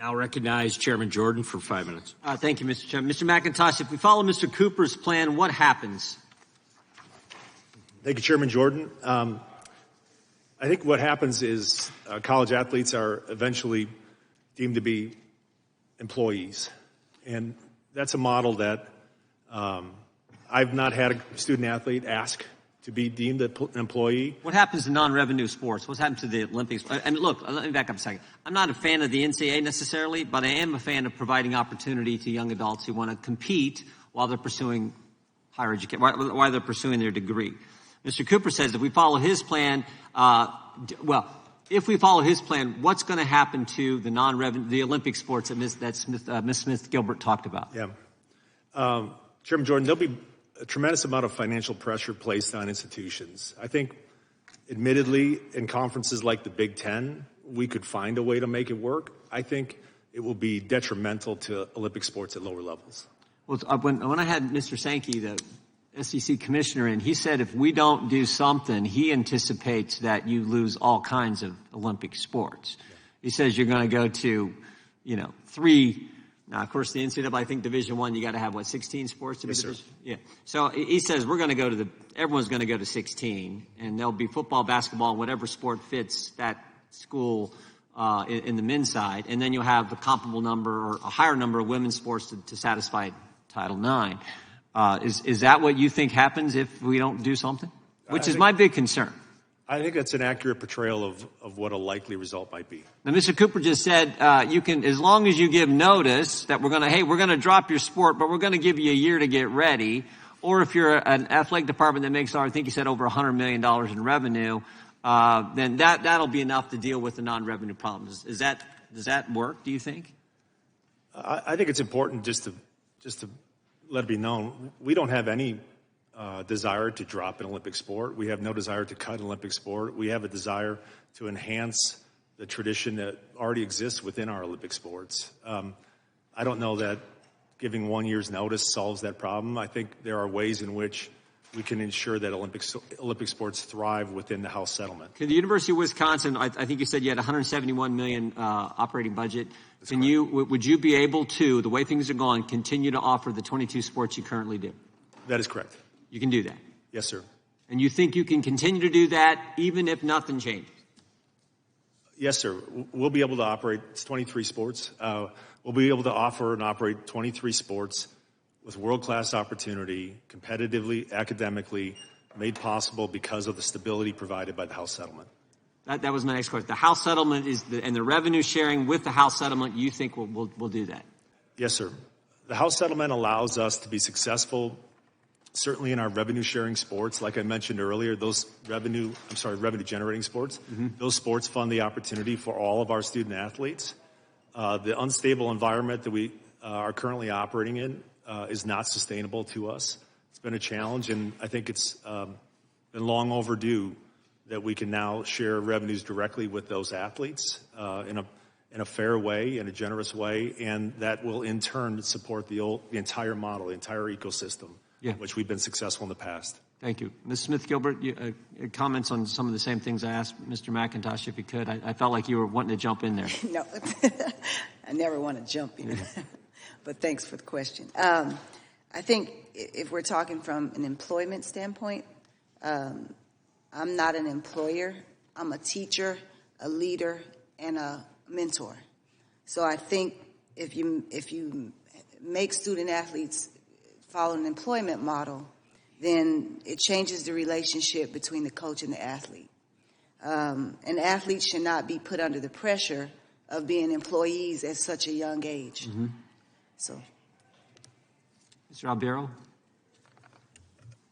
Now recognize Chairman Jordan for 5 minutes. Thank you, Mr. Chairman. Mr. McIntosh, if we follow Mr. Cooper's plan, what happens? Thank you, Chairman Jordan. I think what happens is college athletes are eventually deemed to be employees. And that's a model that I've not had a student athlete ask to be deemed an employee. What happens to non-revenue sports? What's happened to the Olympics? And look, let me back up a second. I'm not a fan of the NCAA necessarily, but I am a fan of providing opportunity to young adults who want to compete while they're pursuing higher education, while they're pursuing their degree. Mr. Cooper says if we follow his plan, if we follow his plan, what's going to happen to the the Olympic sports that Ms. Smith-Gilbert talked about? Yeah. Chairman Jordan, there'll be a tremendous amount of financial pressure placed on institutions. I think, admittedly, in conferences like the Big Ten, we could find a way to make it work. I think it will be detrimental to Olympic sports at lower levels. Well, when I had Mr. Sankey, the SEC commissioner, in, he said if we don't do something, he anticipates that you lose all kinds of Olympic sports. Yeah. He says you're going to go to, 3. Now, of course, the NCAA, I think Division I, you got to have, 16 sports? Yes, sir. Yeah. So he says everyone's going to go to 16, and there'll be football, basketball, whatever sport fits that school in the men's side, and then you'll have a comparable number or a higher number of women's sports to satisfy Title IX. Is that what you think happens if we don't do something? Which is my big concern. I think that's an accurate portrayal of what a likely result might be. Now, Mr. Cooper just said you can, as long as you give notice that we're going to drop your sport, but we're going to give you a year to get ready. Or if you're an athletic department that makes, I think you said over $100 million in revenue, then that'll be enough to deal with the non-revenue problems. Does that work? Do you think? I think it's important just to let it be known we don't have any desire to drop an Olympic sport. We have no desire to cut an Olympic sport. We have a desire to enhance the tradition that already exists within our Olympic sports. I don't know that giving 1 year's notice solves that problem. I think there are ways in which we can ensure that Olympic sports thrive within the House settlement. Okay, the University of Wisconsin, I think you said you had $171 million operating budget. Would you be able to, the way things are going, continue to offer the 22 sports you currently do? That is correct. You can do that? Yes, sir. And you think you can continue to do that even if nothing changes? Yes, sir. We'll be able to operate 23 sports. We'll be able to offer and operate 23 sports with world-class opportunity, competitively, academically, made possible because of the stability provided by the House settlement. That was my next question. The House settlement and the revenue sharing with the House settlement, you think will do that? Yes, sir. The House settlement allows us to be successful, certainly in our revenue-sharing sports. Like I mentioned earlier, those revenue-generating sports, those sports fund the opportunity for all of our student athletes. The unstable environment that we are currently operating in is not sustainable to us. It's been a challenge, and I think it's been long overdue that we can now share revenues directly with those athletes in a fair way, in a generous way, and that will in turn support the entire model, the entire ecosystem, which we've been successful in the past. Thank you. Ms. Smith-Gilbert, comments on some of the same things I asked Mr. McIntosh, if you could. I felt like you were wanting to jump in there. No, I never want to jump in, but thanks for the question. I think if we're talking from an employment standpoint, I'm not an employer. I'm a teacher, a leader, and a mentor. So I think if you make student athletes follow an employment model, then it changes the relationship between the coach and the athlete. And athletes should not be put under the pressure of being employees at such a young age. So, Mr. Albero?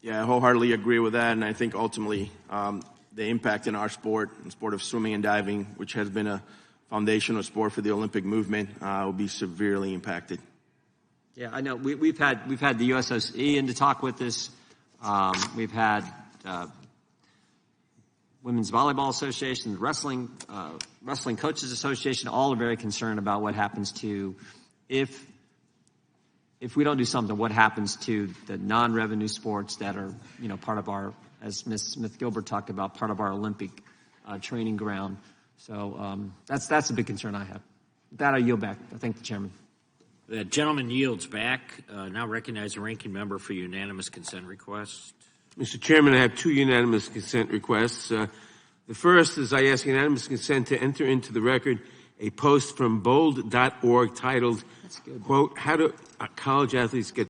Yeah, I wholeheartedly agree with that, and I think ultimately the impact in our sport, the sport of swimming and diving, which has been a foundational sport for the Olympic movement, will be severely impacted. Yeah, I know. We've had the USOC in to talk with us. We've had Women's Volleyball Association, the Wrestling Coaches Association. All are very concerned about what happens to if we don't do something. What happens to the non-revenue sports that are part of our, as Ms. Smith-Gilbert talked about, part of our Olympic training ground. So that's a big concern I have. With that, I yield back. I thank the chairman. The gentleman yields back. Now recognize the ranking member for unanimous consent request. Mr. Chairman, I have two unanimous consent requests. The first is I ask unanimous consent to enter into the record a post from bold.org titled, quote, "How do college athletes get